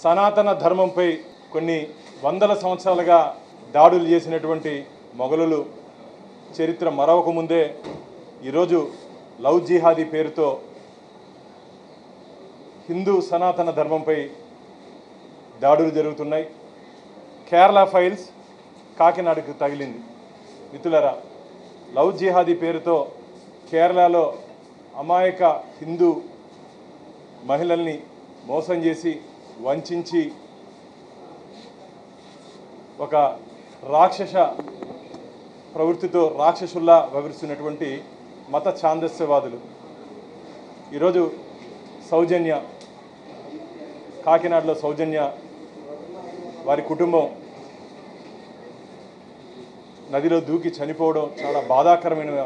సనాతన ధర్మంపై కొన్ని వందల సంవత్సరాలుగా దాడులు చేసినటువంటి మొఘలులు చరిత్ర మరవక ముందే ఈరోజు లవ్ జిహాదీ పేరుతో హిందూ సనాతన ధర్మంపై దాడులు జరుగుతున్నాయి. కేరళ ఫైల్స్ కాకినాడకు తగిలింది. మిత్రులారా, లవ్ జిహాదీ పేరుతో కేరళలో అమాయక హిందూ మహిళల్ని మోసం చేసి వంచి ఒక రాక్షస ప్రవృత్తితో రాక్షసుల్లా వ్యవహరిస్తున్నటువంటి మత ఛాందస్యవాదులు ఈరోజు సౌజన్య, కాకినాడలో సౌజన్య వారి కుటుంబం నదిలో దూకి చనిపోవడం చాలా బాధాకరమైన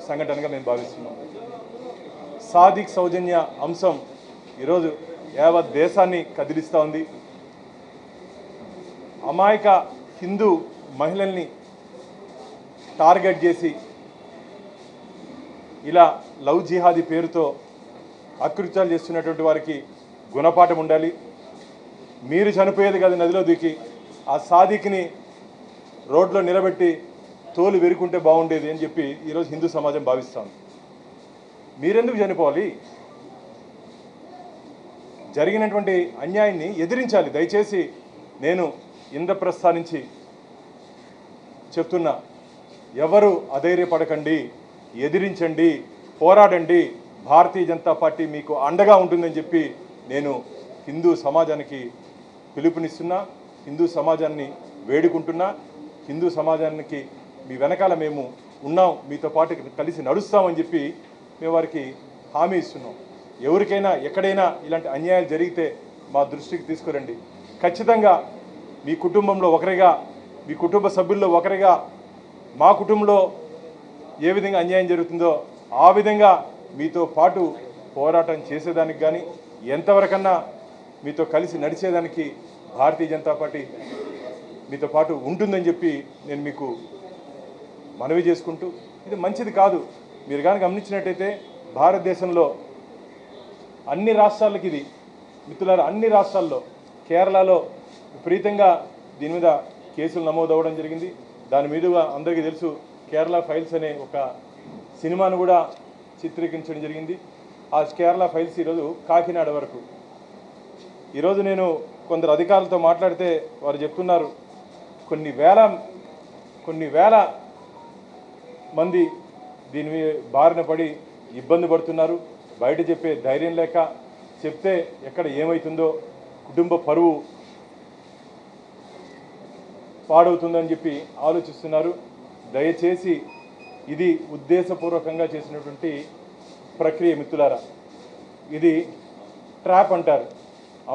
సంఘటనగా మేము భావిస్తున్నాం. సాదిక్ సౌజన్య అంశం ఈరోజు యావత్ దేశాన్ని కదిలిస్తూ ఉంది. అమాయక హిందూ మహిళల్ని టార్గెట్ చేసి ఇలా లవ్ జిహాదీ పేరుతో అకృత్యాలు చేస్తున్నటువంటి వారికి గుణపాఠం ఉండాలి. మీరు చనిపోయేది కాదు నదిలో దూకి, ఆ సాదిక్ని రోడ్లో నిలబెట్టి తోలు వెరుకుంటే బాగుండేది అని చెప్పి ఈరోజు హిందూ సమాజం భావిస్తాం. మీరెందుకు చనిపోవాలి? జరిగినటువంటి అన్యాయాన్ని ఎదిరించాలి. దయచేసి నేను ఇంద్రప్రస్థ నుంచి చెప్తున్నా, ఎవరు అధైర్యపడకండి, ఎదిరించండి, పోరాడండి. భారతీయ జనతా పార్టీ మీకు అండగా ఉంటుందని చెప్పి నేను హిందూ సమాజానికి పిలుపునిస్తున్నా, హిందూ సమాజాన్ని వేడుకుంటున్నా. హిందూ సమాజానికి మీ వెనకాల మేము ఉన్నాం, మీతో పాటు కలిసి నడుస్తామని చెప్పి మేము వారికి హామీ ఇస్తున్నాం. ఎవరికైనా ఎక్కడైనా ఇలాంటి అన్యాయాలు జరిగితే మా దృష్టికి తీసుకురండి. ఖచ్చితంగా మీ కుటుంబంలో ఒకరిగా, మీ కుటుంబ సభ్యుల్లో ఒకరిగా మా కుటుంబంలో ఏ విధంగా అన్యాయం జరుగుతుందో ఆ విధంగా మీతో పాటు పోరాటం చేసేదానికి కానీ ఎంతవరకన్నా మీతో కలిసి నడిచేదానికి భారతీయ జనతా పార్టీ మీతో పాటు ఉంటుందని చెప్పి నేను మీకు మనవి చేసుకుంటూ, ఇది మంచిది కాదు. మీరు కానీ గమనించినట్టయితే భారతదేశంలో అన్ని రాష్ట్రాలకి ఇది మిత్రులారా, అన్ని రాష్ట్రాల్లో కేరళలో విపరీతంగా దీని మీద కేసులు నమోదవడం జరిగింది. దాని మీదుగా అందరికీ తెలుసు, కేరళ ఫైల్స్ అనే ఒక సినిమాను కూడా చిత్రీకరించడం జరిగింది. ఆ కేరళ ఫైల్స్ ఈరోజు కాకినాడ వరకు. ఈరోజు నేను కొందరు అధికారులతో మాట్లాడితే వారు చెప్తున్నారు, కొన్ని వేల మంది దీని బారిన పడి ఇబ్బంది పడుతున్నారు. బయట చెప్పే ధైర్యం లేక, చెప్తే ఎక్కడ ఏమవుతుందో, కుటుంబ పరువు పాడవుతుందని చెప్పి ఆలోచిస్తున్నారు. దయచేసి ఇది ఉద్దేశపూర్వకంగా చేసినటువంటి ప్రక్రియ మిత్రులారా. ఇది ట్రాప్ అంటారు.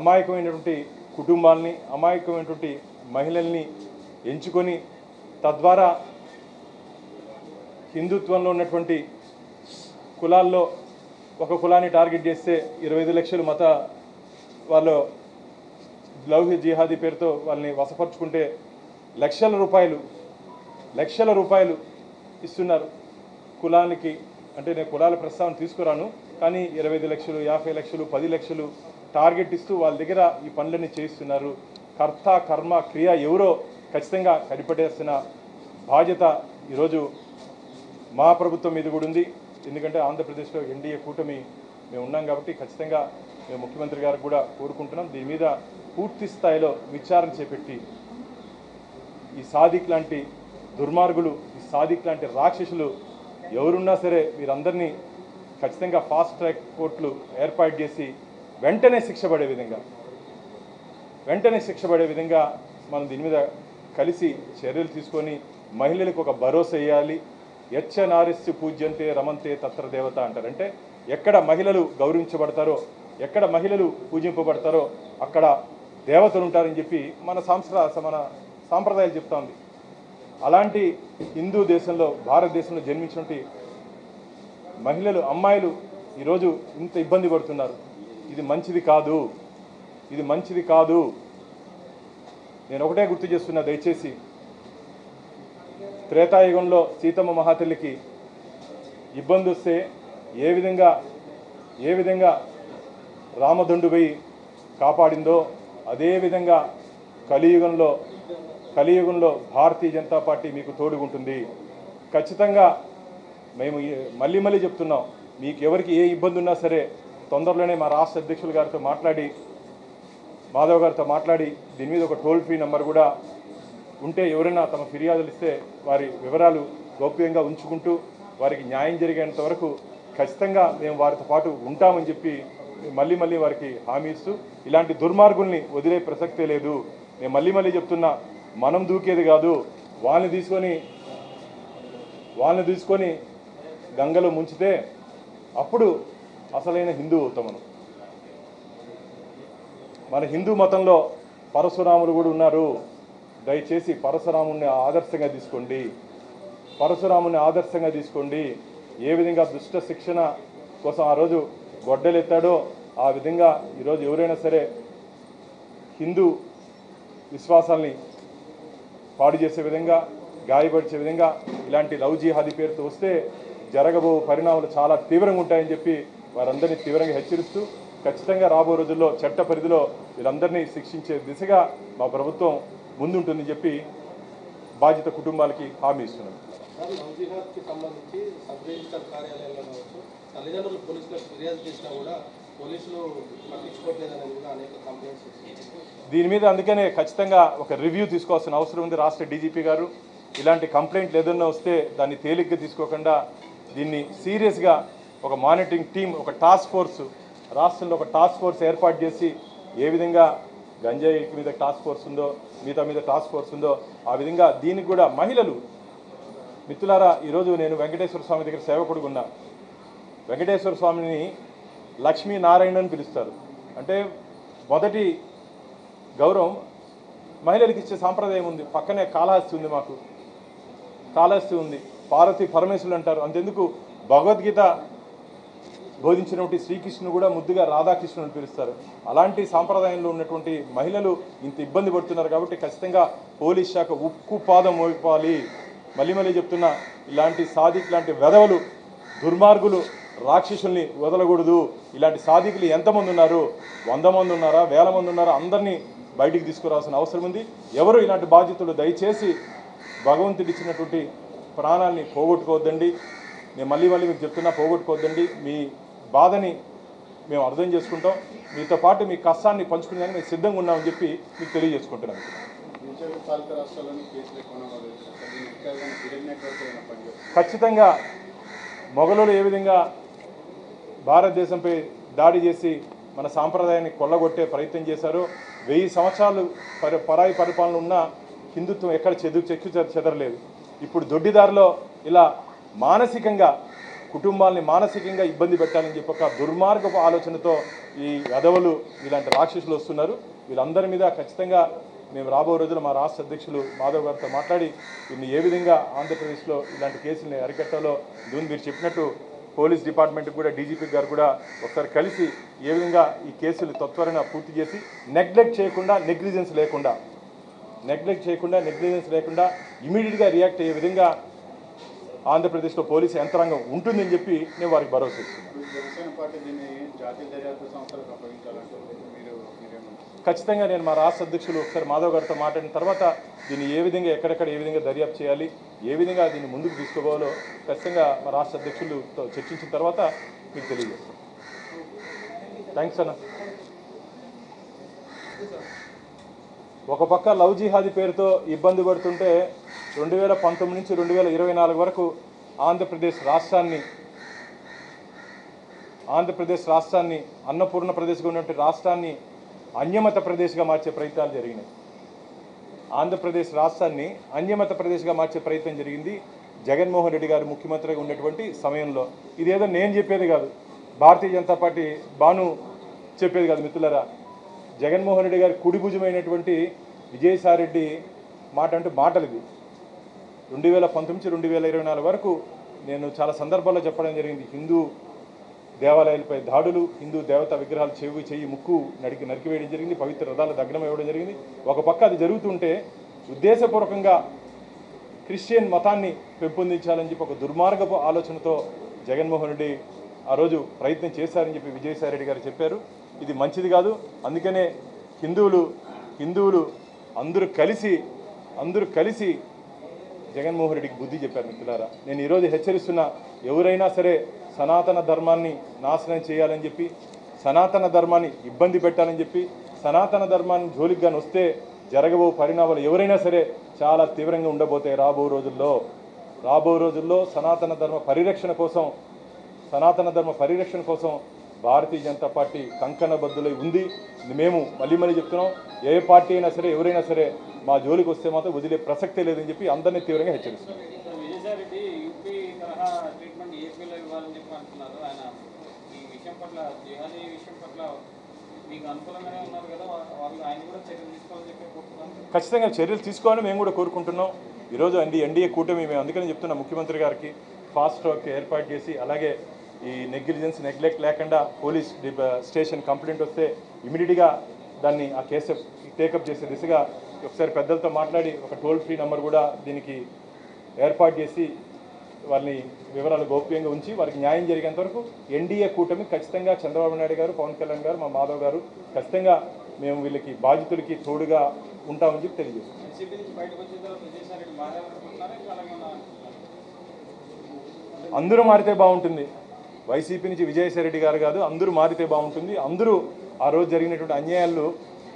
అమాయకమైనటువంటి కుటుంబాలని, అమాయకమైనటువంటి మహిళల్ని ఎంచుకొని తద్వారా హిందుత్వంలో ఉన్నటువంటి కులాల్లో ఒక కులాన్ని టార్గెట్ చేస్తే 25 లక్షలు మత వాళ్ళు లవ్ జిహాదీ పేరుతో వాళ్ళని వశపరుచుకుంటే లక్షల రూపాయలు ఇస్తున్నారు కులానికి. అంటే నేను కులాల ప్రస్తావన తీసుకురాను, కానీ 25 లక్షలు, 50 లక్షలు, 10 లక్షలు టార్గెట్ ఇస్తూ వాళ్ళ దగ్గర ఈ పనులన్నీ చేయిస్తున్నారు. కర్త కర్మ క్రియ ఎవరో ఖచ్చితంగా కనిపెట్టేస్తున్న బాధ్యత ఈరోజు మా ప్రభుత్వం మీద కూడా ఉంది. ఎందుకంటే ఆంధ్రప్రదేశ్లో ఎన్డీఏ కూటమి మేము ఉన్నాం కాబట్టి ఖచ్చితంగా మేము ముఖ్యమంత్రి గారికి కూడా కోరుకుంటున్నాం, దీని మీద పూర్తి స్థాయిలో విచారణ చేపట్టి ఈ సాదిక్ లాంటి దుర్మార్గులు, ఈ సాదిక్ లాంటి రాక్షసులు ఎవరున్నా సరే వీరందరినీ ఖచ్చితంగా ఫాస్ట్ ట్రాక్ కోర్టులు ఏర్పాటు చేసి వెంటనే శిక్ష పడే విధంగా మనం దీని మీద కలిసి చర్యలు తీసుకొని మహిళలకు ఒక భరోసా ఇవ్వాలి. యచ్చ నారిస్సు పూజ్యంతే రమంతే తత్ర దేవత అంటారు. అంటే ఎక్కడ మహిళలు గౌరవించబడతారో, ఎక్కడ మహిళలు పూజింపబడతారో అక్కడ దేవతలు ఉంటారని చెప్పి మన సాంప్రదాయాలు చెప్తా ఉంది. అలాంటి హిందూ దేశంలో, భారతదేశంలో జన్మించినటువంటి మహిళలు, అమ్మాయిలు ఈరోజు ఇంత ఇబ్బంది పడుతున్నారు. ఇది మంచిది కాదు. నేను ఒకటే గుర్తు చేస్తున్నా, దయచేసి త్రేతాయుగంలో సీతమ్మ మహాతల్లికి ఇబ్బంది వస్తే ఏ విధంగా రామదండు పోయి కాపాడిందో అదేవిధంగా కలియుగంలో భారతీయ జనతా పార్టీ మీకు తోడుగుంటుంది. ఖచ్చితంగా మేము మళ్ళీ చెప్తున్నాం, మీకు ఎవరికి ఏ ఇబ్బంది ఉన్నా సరే తొందరలోనే మా రాష్ట్ర అధ్యక్షులు గారితో మాట్లాడి, మాధవ్ గారితో మాట్లాడి దీని మీద ఒక టోల్ ఫ్రీ నెంబర్ కూడా ఉంటే ఎవరైనా తమ ఫిర్యాదులు ఇస్తే వారి వివరాలు గోప్యంగా ఉంచుకుంటూ వారికి న్యాయం జరిగేంత వరకు ఖచ్చితంగా మేము వారితో పాటు ఉంటామని చెప్పి మళ్ళీ వారికి హామీ ఇస్తూ, ఇలాంటి దుర్మార్గుల్ని వదిలే ప్రసక్తే లేదు. నేను మళ్ళీ చెప్తున్నా, మనం దూకేది కాదు, వాళ్ళని తీసుకొని గంగలో ముంచితే అప్పుడు అసలైన హిందూ అవుతాం మనం. మన హిందూ మతంలో పరశురాములు కూడా ఉన్నారు. దయచేసి పరశురాముని ఆదర్శంగా తీసుకోండి. ఏ విధంగా దుష్ట శిక్షణ కోసం ఆ రోజు గొడ్డలెత్తాడో ఆ విధంగా ఈరోజు ఎవరైనా సరే హిందూ విశ్వాసాల్ని పాడు చేసే విధంగా, గాయపరిచే విధంగా ఇలాంటి లవ్ జిహాదీ పేరుతో వస్తే జరగబో పరిణామాలు చాలా తీవ్రంగా ఉంటాయని చెప్పి వారందరినీ తీవ్రంగా హెచ్చరిస్తూ, ఖచ్చితంగా రాబో రోజుల్లో చట్ట పరిధిలో వీళ్ళందరినీ శిక్షించే దిశగా మా ప్రభుత్వం ముందుంటుందని చెప్పి బాధిత కుటుంబాలకి హామీ ఇస్తున్నాం. దీని మీద అందుకనే ఖచ్చితంగా ఒక రివ్యూ తీసుకోవాల్సిన అవసరం ఉంది. రాష్ట్ర డీజీపీ గారు ఇలాంటి కంప్లైంట్లు ఏదన్నా వస్తే దాన్ని తేలిగ్గా తీసుకోకుండా దీన్ని సీరియస్గా ఒక మానిటరింగ్ టీం, ఒక టాస్క్ ఫోర్స్, రాష్ట్రంలో ఒక టాస్క్ ఫోర్స్ ఏర్పాటు చేసి ఏ విధంగా గంజాయి మీద టాస్క్ ఫోర్స్ ఉందో, మిగతా మీద టాస్క్ ఫోర్స్ ఉందో ఆ విధంగా దీనికి కూడా మహిళలు మిత్రులారా, ఈరోజు నేను వెంకటేశ్వర స్వామి దగ్గర సేవకుడుగా ఉన్నా. వెంకటేశ్వర స్వామిని లక్ష్మీనారాయణ అని పిలుస్తారు. అంటే మొదటి గౌరవం మహిళలకు ఇచ్చే సాంప్రదాయం ఉంది. పక్కనే కాళహస్తి ఉంది, మాకు కాళహస్తి ఉంది, పార్వతీ పరమేశ్వరులు అంటారు. అంతెందుకు భగవద్గీత బోధించినటువంటి శ్రీకృష్ణుడు కూడా ముద్దుగా రాధాకృష్ణుని పిలుస్తారు. అలాంటి సాంప్రదాయంలో ఉన్నటువంటి మహిళలు ఇంత ఇబ్బంది పడుతున్నారు కాబట్టి ఖచ్చితంగా పోలీస్ శాఖ ఉక్కు పాదం మోపాలి. మళ్ళీ చెప్తున్నా, ఇలాంటి లాంటి వెధవలు, దుర్మార్గులు, రాక్షసుల్ని వదలకూడదు. ఇలాంటి సాధికులు ఎంతమంది ఉన్నారు? 100 మంది ఉన్నారా, 1000 మంది ఉన్నారా? అందరినీ బయటికి తీసుకురావాల్సిన అవసరం ఉంది. ఎవరు ఇలాంటి బాధ్యతలు దయచేసి భగవంతుడు ఇచ్చినటువంటి ప్రాణాన్ని పోగొట్టుకోవద్దండి. నేను మళ్ళీ మీకు చెప్తున్నా, పోగొట్టుకోవద్దండి. మీ బాధని మేము అర్థం చేసుకుంటాం. మీతో పాటు మీ కష్టాన్ని పంచుకునేదానికి మేము సిద్ధంగా ఉన్నామని చెప్పి మీకు తెలియజేసుకుంటున్నాను. ఖచ్చితంగా మొఘలులు ఏ విధంగా భారతదేశంపై దాడి చేసి మన సాంప్రదాయాన్ని కొల్లగొట్టే ప్రయత్నం చేశారో, 1000 సంవత్సరాలు పరాయి పరిపాలన ఉన్న హిందుత్వం ఎక్కడ చెదరలేదు. ఇప్పుడు దొడ్డిదారిలో ఇలా మానసికంగా కుటుంబాలని మానసికంగా ఇబ్బంది పెట్టాలని చెప్పి ఒక దుర్మార్గపు ఆలోచనతో ఈ అదవలు, ఇలాంటి రాక్షసులు వస్తున్నారు. వీళ్ళందరి మీద ఖచ్చితంగా మేము రాబో రోజుల్లో మా రాష్ట్ర అధ్యక్షులు మాధవ్ గారితో మాట్లాడి దీన్ని ఏ విధంగా ఆంధ్రప్రదేశ్లో ఇలాంటి కేసుల్ని అరికట్టాలో, మీరు చెప్పినట్టు పోలీస్ డిపార్ట్మెంట్కి కూడా, డీజీపీ గారు కూడా ఒకసారి కలిసి ఏ విధంగా ఈ కేసులు త్వరగా పూర్తి చేసి నెగ్లెక్ట్ చేయకుండా, నెగ్లిజెన్స్ లేకుండా ఇమీడియట్గా రియాక్ట్ అయ్యే విధంగా ఆంధ్రప్రదేశ్లో పోలీసు యంత్రాంగం ఉంటుందని చెప్పి నేను వారికి భరోసా ఇస్తున్నాను. ఖచ్చితంగా నేను మా రాష్ట్ర అధ్యక్షులు ఒకసారి మాధవ్ గారితో మాట్లాడిన తర్వాత దీన్ని ఏ విధంగా ఎక్కడెక్కడ ఏ విధంగా దర్యాప్తు చేయాలి, ఏ విధంగా దీన్ని ముందుకు తీసుకోవాలో ఖచ్చితంగా మా రాష్ట్ర అధ్యక్షులతో చర్చించిన తర్వాత మీకు తెలియజేస్తాను. థ్యాంక్స్ అన్న. ఒక పక్క లవ్ జిహాదీ పేరుతో ఇబ్బంది పడుతుంటే 2019 నుంచి 2024 వరకు ఆంధ్రప్రదేశ్ రాష్ట్రాన్ని అన్నపూర్ణ ప్రదేశ్గా ఉన్నటువంటి రాష్ట్రాన్ని అన్యమత ప్రదేశ్గా మార్చే ప్రయత్నాలు జరిగినాయి. ఆంధ్రప్రదేశ్ రాష్ట్రాన్ని అన్యమత ప్రదేశ్గా మార్చే ప్రయత్నం జరిగింది జగన్మోహన్ రెడ్డి గారు ముఖ్యమంత్రిగా ఉన్నటువంటి సమయంలో. ఇదేదో నేను చెప్పేది కాదు, భారతీయ జనతా పార్టీ బాను చెప్పేది కాదు మిత్రులారా. జగన్మోహన్ రెడ్డి గారి కుడి భుజమైనటువంటి విజయసాయిరెడ్డి మాట అంటే మాటలు ఇది. 2019 నుంచి 2024 వరకు నేను చాలా సందర్భాల్లో చెప్పడం జరిగింది. హిందూ దేవాలయాలపై దాడులు, హిందూ దేవతా విగ్రహాలు చెయ్యి ముక్కు నరికివేయడం జరిగింది, పవిత్ర రథాలు దగ్నం ఇవ్వడం జరిగింది. ఒక పక్క అది జరుగుతుంటే ఉద్దేశపూర్వకంగా క్రిస్టియన్ మతాన్ని పెంపొందించాలని చెప్పి ఒక దుర్మార్గపు ఆలోచనతో జగన్మోహన్ రెడ్డి ఆ రోజు ప్రయత్నం చేశారని చెప్పి విజయసాయిరెడ్డి గారు చెప్పారు. ఇది మంచిది కాదు. అందుకనే హిందువులు అందరూ కలిసి జగన్మోహన్ రెడ్డికి బుద్ధి చెప్పారు మిత్రులారా. నేను ఈరోజు హెచ్చరిస్తున్నా, ఎవరైనా సరే సనాతన ధర్మాన్ని నాశనం చేయాలని చెప్పి, సనాతన ధర్మాన్ని ఇబ్బంది పెట్టాలని చెప్పి, సనాతన ధర్మాన్ని జోలికి వస్తే జరగబో పరిణామాలు ఎవరైనా సరే చాలా తీవ్రంగా ఉండబోతాయి. రాబో రోజుల్లో సనాతన ధర్మ పరిరక్షణ కోసం భారతీయ జనతా పార్టీ కంకణబద్దులై ఉంది. మేము మళ్ళీ చెప్తున్నాం, ఏ పార్టీ అయినా సరే ఎవరైనా సరే మా జోలికి వస్తే మాత్రం వదిలే ప్రసక్తే లేదని చెప్పి అందరినీ తీవ్రంగా హెచ్చరిస్తున్నాం. విజయసాయిరెడ్డి యూపీ తరహా ట్రీట్మెంట్ ఏపీలో ఇవ్వాలని చెప్పి అంటున్నారు. ఆయన ఈ విషయం పట్ల, జిహాదీ విషయం పట్ల మీకు అనుకూలంగానే ఉన్నారు కదా, వాళ్ళు ఆయన కూడా చర్యలు తీసుకోవాలని చెప్పి కోరుకుంటున్నారు. ఖచ్చితంగా చర్యలు తీసుకోవాలని మేము కూడా కోరుకుంటున్నాం. ఈరోజు ఎన్డీఏ కూటమి మేము అందుకని చెప్తున్నాం, ముఖ్యమంత్రి గారికి ఫాస్ట్ ట్రాక్ ఏర్పాటు చేసి, అలాగే ఈ నెగ్లెక్ట్ లేకుండా పోలీస్ స్టేషన్ కంప్లైంట్ వస్తే ఇమీడియట్గా దాన్ని ఆ కేసు టేకప్ చేసే దిశగా ఒకసారి పెద్దలతో మాట్లాడి ఒక టోల్ ఫ్రీ నెంబర్ కూడా దీనికి ఏర్పాటు చేసి వాళ్ళని వివరాలు గోప్యంగా ఉంచి వారికి న్యాయం జరిగేంత వరకు ఎన్డీఏ కూటమి ఖచ్చితంగా చంద్రబాబు నాయుడు గారు, పవన్ కళ్యాణ్ గారు, మా మాధవ్ గారు ఖచ్చితంగా మేము వీళ్ళకి బాధితులకి తోడుగా ఉంటామని చెప్పి తెలియజేస్తాం. అందరూ మారితే బాగుంటుంది. వైసీపీ నుంచి విజయసాయిరెడ్డి గారు కాదు, అందరూ మారితే బాగుంటుంది. అందరూ ఆ రోజు జరిగినటువంటి అన్యాయాలు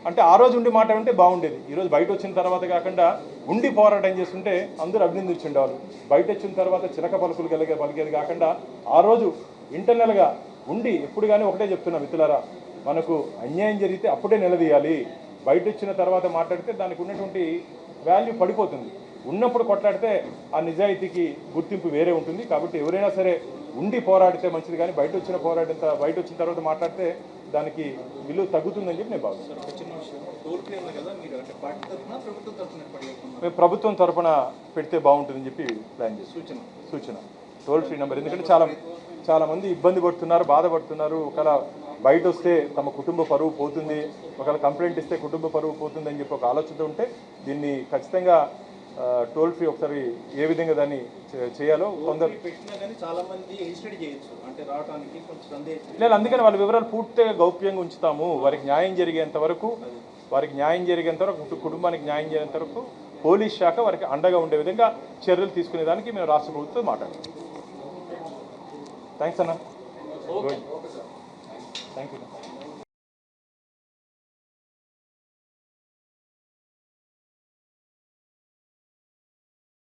అంటే ఆ రోజు ఉండి మాట్లాడుంటే బాగుండేది. ఈరోజు బయట వచ్చిన తర్వాత కాకుండా ఉండి పోరాటం చేస్తుంటే అందరూ అభినందించుండేవాళ్ళు. బయట వచ్చిన తర్వాత చిలక పలుకులు పలికేది కాకుండా ఆ రోజు ఇంటర్నల్గా ఉండి ఎప్పుడు కానీ ఒకటే చెప్తున్నా మిత్రులారా, మనకు అన్యాయం జరిగితే అప్పుడే నిలదీయాలి. బయట వచ్చిన తర్వాత మాట్లాడితే దానికి ఉన్నటువంటి వాల్యూ పడిపోతుంది. ఉన్నప్పుడు కొట్లాడితే ఆ నిజాయితీకి గుర్తింపు వేరే ఉంటుంది. కాబట్టి ఎవరైనా సరే ఉండి పోరాడితే మంచిది, కానీ బయట వచ్చిన తర్వాత మాట్లాడితే దానికి విలువ తగ్గుతుందని చెప్పి నేను భావిస్తున్నాను. మేము ప్రభుత్వం తరఫున పెడితే బాగుంటుందని చెప్పి ప్లాన్ చేస్తాం. సూచన టోల్ ఫ్రీ నెంబర్, ఎందుకంటే చాలా మంది ఇబ్బంది పడుతున్నారు, బాధపడుతున్నారు. ఒకవేళ బయట వస్తే తమ కుటుంబ పరువు పోతుంది, ఒకవేళ కంప్లైంట్ ఇస్తే కుటుంబ పరువు పోతుంది అని చెప్పి ఒక ఆలోచనతో ఉంటే దీన్ని ఖచ్చితంగా టోల్ ఫ్రీ ఒకసారి ఏ విధంగా దాన్ని చేయాలో కొందరు లేదు. అందుకని వాళ్ళ వివరాలు పూర్తిగా గౌప్యంగా ఉంచుతాము. వారికి న్యాయం జరిగేంత వరకు కుటుంబానికి న్యాయం జరిగేంత వరకు పోలీస్ శాఖ వారికి అండగా ఉండే విధంగా చర్యలు తీసుకునేదానికి మేము రాష్ట్ర ప్రభుత్వం మాట్లాడాం. థ్యాంక్స్ అన్న. Thank you.